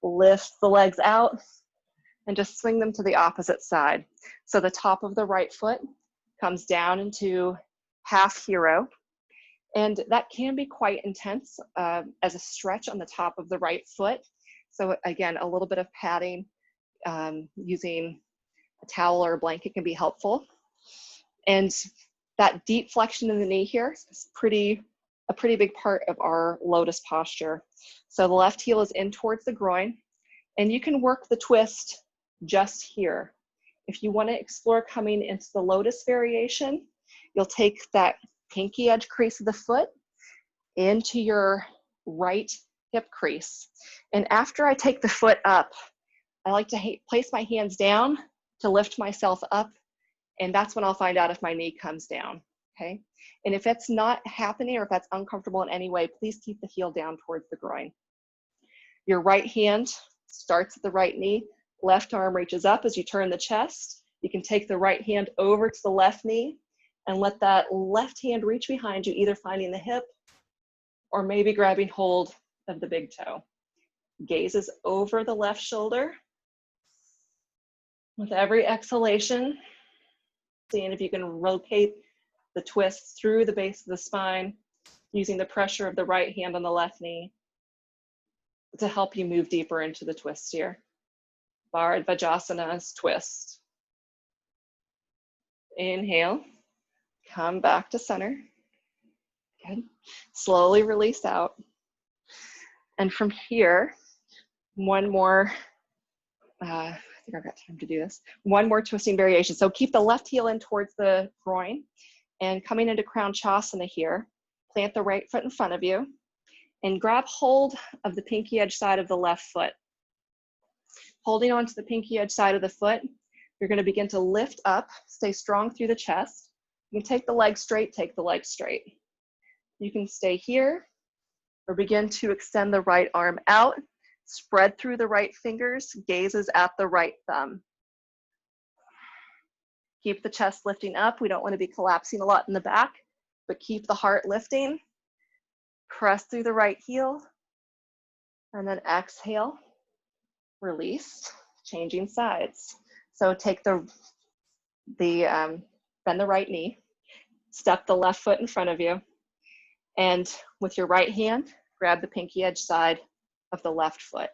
Lift the legs out and just swing them to the opposite side. So the top of the right foot comes down into half hero. And that can be quite intense as a stretch on the top of the right foot. So again, a little bit of padding using a towel or a blanket can be helpful. And that deep flexion in the knee here is a pretty big part of our lotus posture. So the left heel is in towards the groin, and you can work the twist just here. If you want to explore coming into the lotus variation, you'll take that pinky edge crease of the foot into your right hip crease. And after I take the foot up, I like to place my hands down to lift myself up, and that's when I'll find out if my knee comes down, okay? And if it's not happening or if that's uncomfortable in any way, please keep the heel down towards the groin. Your right hand starts at the right knee, left arm reaches up as you turn the chest. You can take the right hand over to the left knee and let that left hand reach behind you, either finding the hip or maybe grabbing hold of the big toe. Gaze is over the left shoulder. With every exhalation, seeing if you can rotate the twist through the base of the spine, using the pressure of the right hand on the left knee to help you move deeper into the twist here. Vajrasana's twist. Inhale. Come back to center. Good. Slowly release out. And from here, one more, I think I've got time to do this. One more twisting variation. So keep the left heel in towards the groin and coming into Kranchasana here, plant the right foot in front of you and grab hold of the pinky edge side of the left foot. Holding onto the pinky edge side of the foot, you're going to begin to lift up, stay strong through the chest. You can take the leg straight, take the leg straight. You can stay here or begin to extend the right arm out, spread through the right fingers, gazes at the right thumb. Keep the chest lifting up. We don't want to be collapsing a lot in the back, but keep the heart lifting. Press through the right heel and then exhale, release, changing sides. So take bend the right knee, step the left foot in front of you, and with your right hand, grab the pinky edge side of the left foot.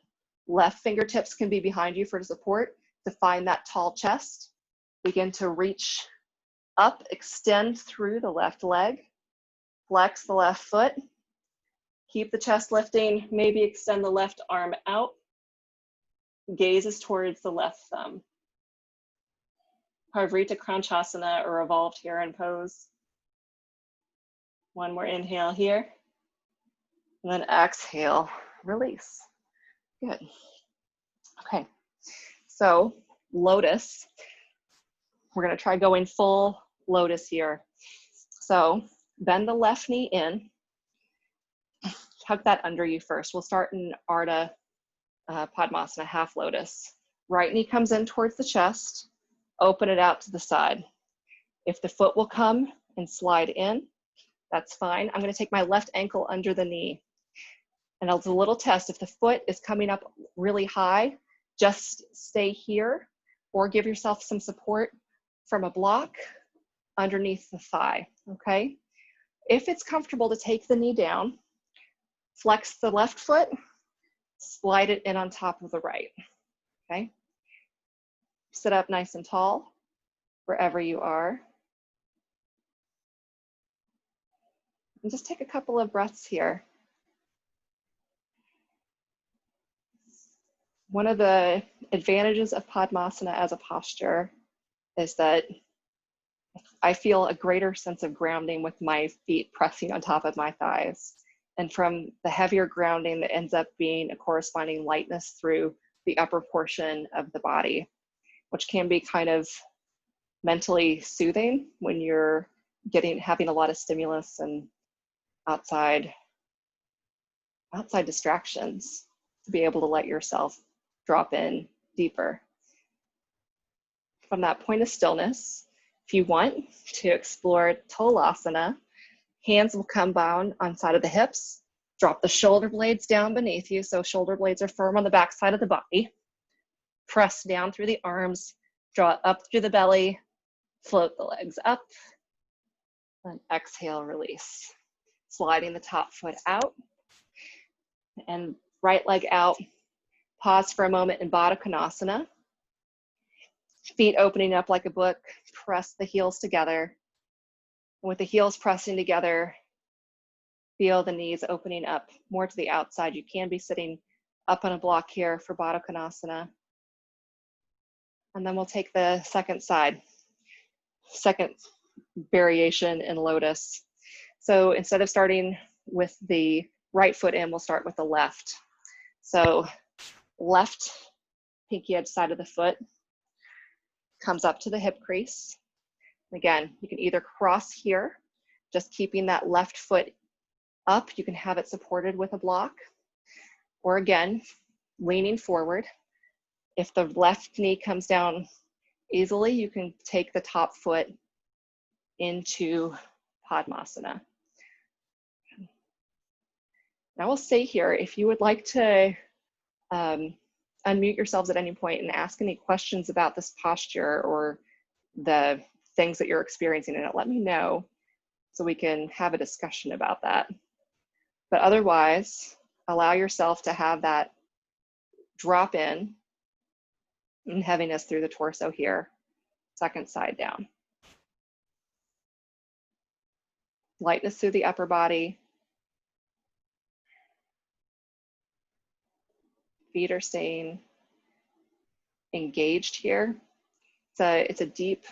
Left fingertips can be behind you for support to find that tall chest. Begin to reach up, extend through the left leg, flex the left foot, keep the chest lifting, maybe extend the left arm out, gazes towards the left thumb. Parvrita Kranchasana or evolved heron pose. One more inhale here, and then exhale, release. Good. Okay, so lotus. We're going to try going full lotus here. So bend the left knee in, tuck that under you first. We'll start in Ardha Padmasana, half lotus. Right knee comes in towards the chest, open it out to the side. If the foot will come and slide in, that's fine. I'm gonna take my left ankle under the knee. And I'll do a little test. If the foot is coming up really high, just stay here or give yourself some support from a block underneath the thigh, okay? If it's comfortable to take the knee down, flex the left foot, slide it in on top of the right, okay? Sit up nice and tall wherever you are. And just take a couple of breaths here. One of the advantages of Padmasana as a posture is that I feel a greater sense of grounding with my feet pressing on top of my thighs. And from the heavier grounding that ends up being a corresponding lightness through the upper portion of the body, which can be kind of mentally soothing when you're having a lot of stimulus and outside distractions, to be able to let yourself drop in deeper. From that point of stillness, if you want to explore Tolasana, hands will come down on side of the hips, drop the shoulder blades down beneath you, so shoulder blades are firm on the back side of the body. Press down through the arms, draw up through the belly, float the legs up, and exhale, release. Sliding the top foot out, and right leg out. Pause for a moment in Baddha Konasana. Feet opening up like a book, press the heels together. And with the heels pressing together, feel the knees opening up more to the outside. You can be sitting up on a block here for Baddha Konasana. And then we'll take the second side, second variation in Lotus. So instead of starting with the right foot in, we'll start with the left. So left pinky edge side of the foot comes up to the hip crease. Again, you can either cross here, just keeping that left foot up. You can have it supported with a block, or again, leaning forward. If the left knee comes down easily, you can take the top foot into Padmasana. Now we'll stay here. If you would like to unmute yourselves at any point and ask any questions about this posture or the things that you're experiencing in it, let me know so we can have a discussion about that. But otherwise, allow yourself to have that drop in and heaviness through the torso here, second side down. Lightness through the upper body. Feet are staying engaged here. It's a deep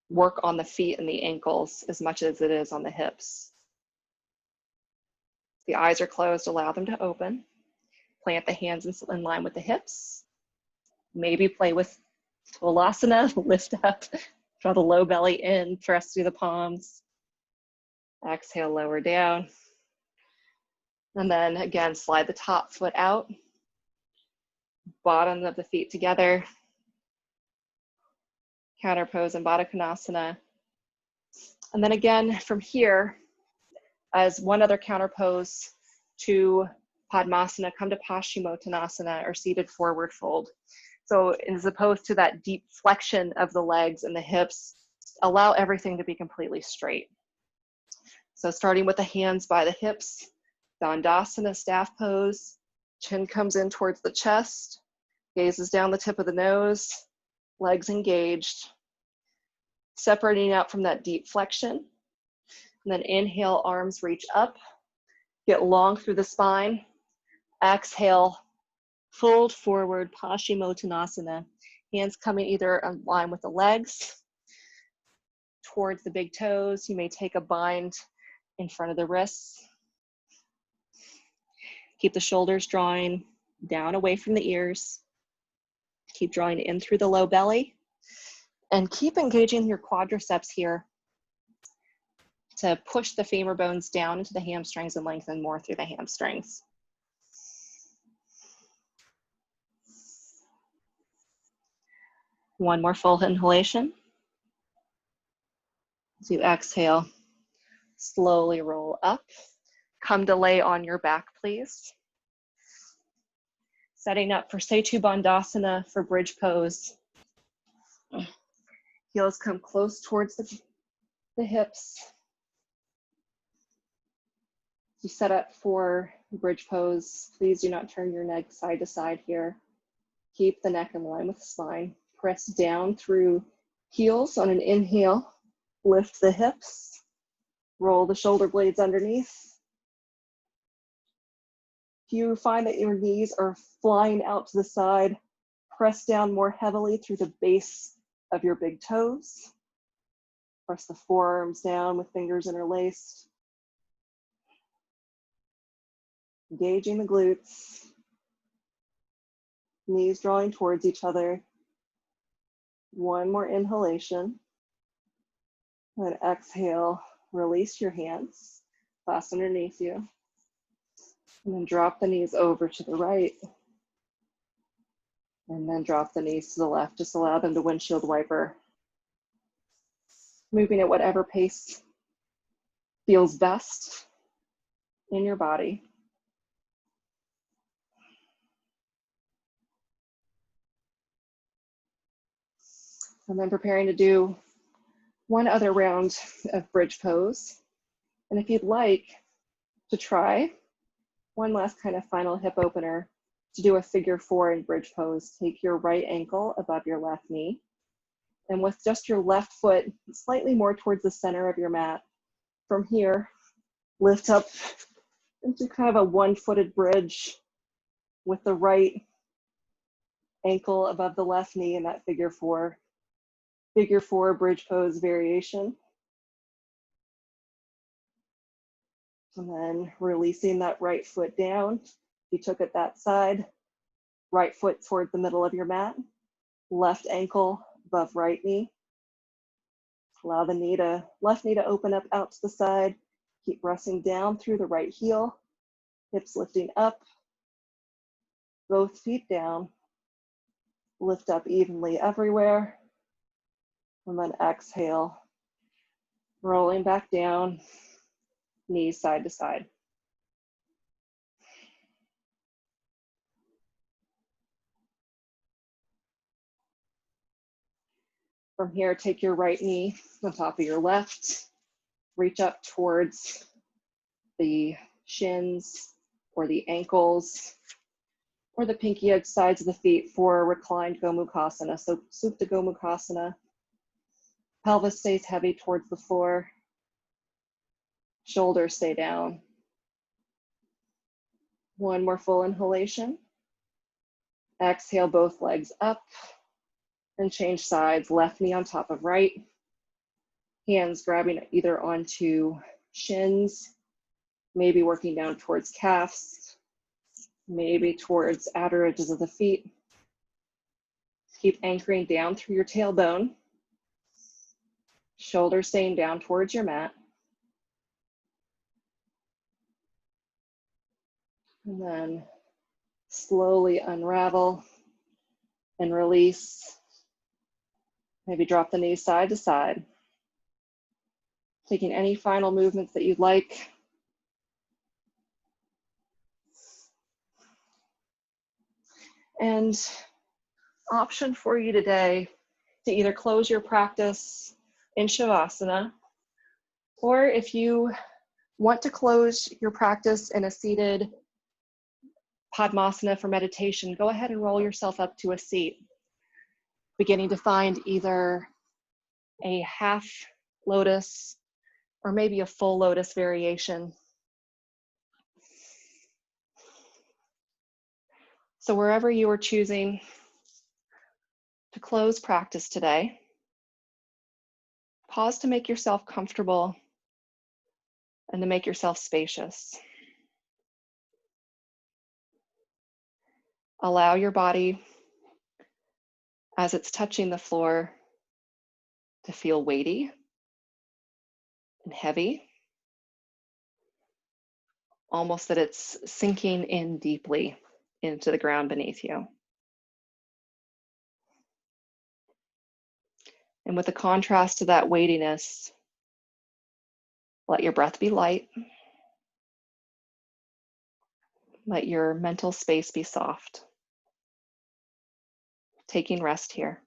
work on the feet and the ankles as much as it is on the hips. The eyes are closed, allow them to open. Plant the hands in line with the hips. Maybe play with Tolasana, lift up, draw the low belly in, press through the palms. Exhale, lower down. And then again, slide the top foot out. Bottom of the feet together. Counter pose in Baddha Konasana. And then again, from here, as one other counter pose to Padmasana, come to Paschimottanasana, or seated forward fold. So as opposed to that deep flexion of the legs and the hips, allow everything to be completely straight. So starting with the hands by the hips, Dandasana, staff pose, chin comes in towards the chest, gazes down the tip of the nose, legs engaged, separating out from that deep flexion. And then inhale, arms reach up, get long through the spine. Exhale, fold forward, Paschimottanasana. Hands coming either in line with the legs, towards the big toes. You may take a bind in front of the wrists. Keep the shoulders drawing down away from the ears. Keep drawing in through the low belly. And keep engaging your quadriceps here to push the femur bones down into the hamstrings and lengthen more through the hamstrings. One more full inhalation. As you exhale, slowly roll up. Come to lay on your back, please. Setting up for Setu Bandhasana for bridge pose. Heels come close towards the hips. You set up for bridge pose. Please do not turn your neck side to side here. Keep the neck in line with the spine. Press down through heels on an inhale. Lift the hips. Roll the shoulder blades underneath. If you find that your knees are flying out to the side, press down more heavily through the base of your big toes. Press the forearms down with fingers interlaced. Engaging the glutes. Knees drawing towards each other. One more inhalation. And exhale, release your hands, clasp underneath you. And then drop the knees over to the right. And then drop the knees to the left. Just allow them to windshield wiper. Moving at whatever pace feels best in your body. And then preparing to do one other round of bridge pose. And if you'd like to try one last kind of final hip opener to do a figure 4 in bridge pose, take your right ankle above your left knee. And with just your left foot slightly more towards the center of your mat, from here, lift up into kind of a one-footed bridge with the right ankle above the left knee in that figure 4 bridge pose variation. And then releasing that right foot down. You took it that side, right foot toward the middle of your mat, left ankle above right knee. Allow the left knee to open up out to the side. Keep pressing down through the right heel, hips lifting up, both feet down. Lift up evenly everywhere. And then exhale, rolling back down, knees side to side. From here, take your right knee on top of your left, reach up towards the shins or the ankles or the pinky edge sides of the feet for reclined Gomukhasana. So Supta Gomukhasana. Pelvis stays heavy towards the floor. Shoulders stay down. One more full inhalation. Exhale, both legs up and change sides. Left knee on top of right. Hands grabbing either onto shins, maybe working down towards calves, maybe towards outer edges of the feet. Keep anchoring down through your tailbone. Shoulders staying down towards your mat. And then slowly unravel and release. Maybe drop the knees side to side. Taking any final movements that you'd like. And option for you today to either close your practice in Shavasana, or if you want to close your practice in a seated Padmasana for meditation, go ahead and roll yourself up to a seat, beginning to find either a half lotus or maybe a full lotus variation. So wherever you are choosing to close practice today, pause to make yourself comfortable and to make yourself spacious. Allow your body, as it's touching the floor, to feel weighty and heavy, almost that it's sinking in deeply into the ground beneath you. And with the contrast to that weightiness, let your breath be light. Let your mental space be soft. Taking rest here.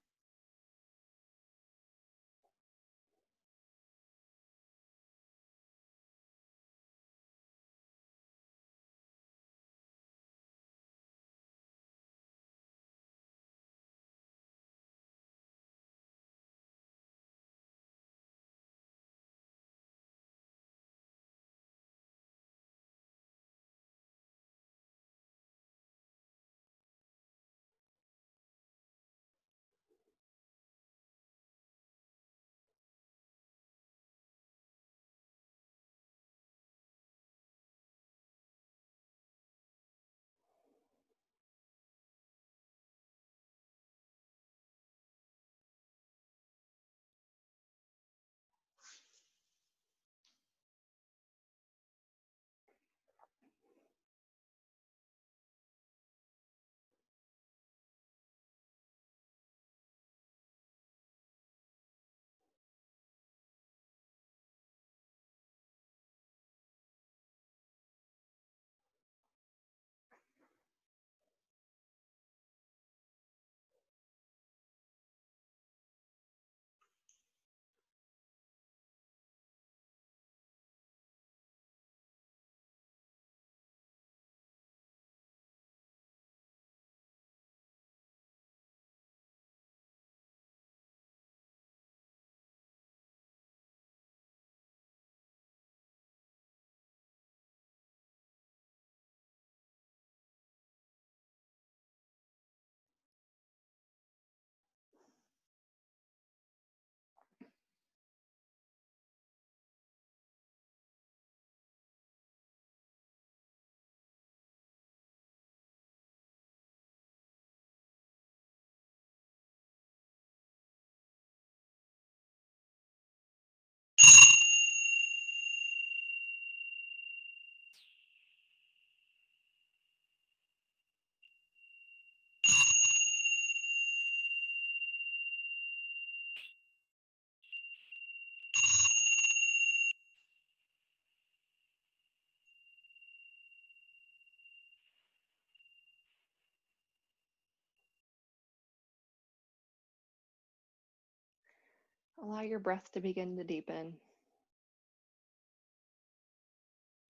Allow your breath to begin to deepen.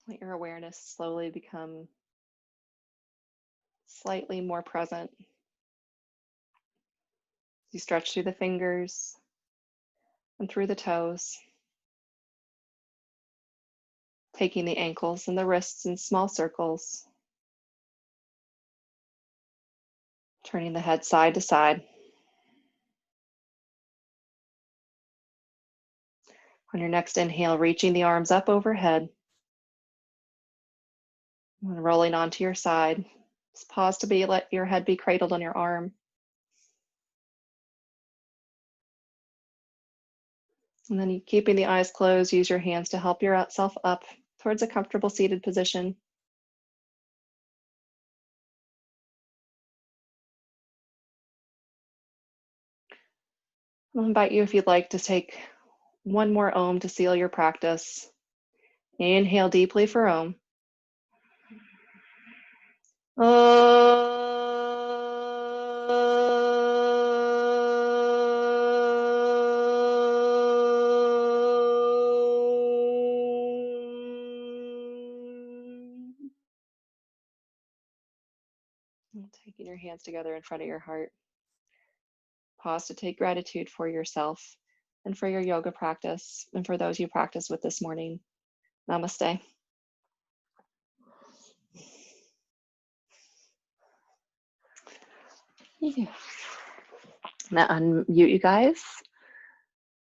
Let your awareness slowly become slightly more present. You stretch through the fingers and through the toes, taking the ankles and the wrists in small circles, turning the head side to side. On your next inhale, reaching the arms up overhead and rolling onto your side. Just pause to let your head be cradled on your arm. And then keeping the eyes closed, use your hands to help yourself up towards a comfortable seated position. I'll invite you, if you'd like, to take one more Om to seal your practice. Inhale deeply for Om. Taking your hands together in front of your heart. Pause to take gratitude for yourself and for your yoga practice and for those you practice with this morning. Namaste. Yeah. Now unmute, you guys.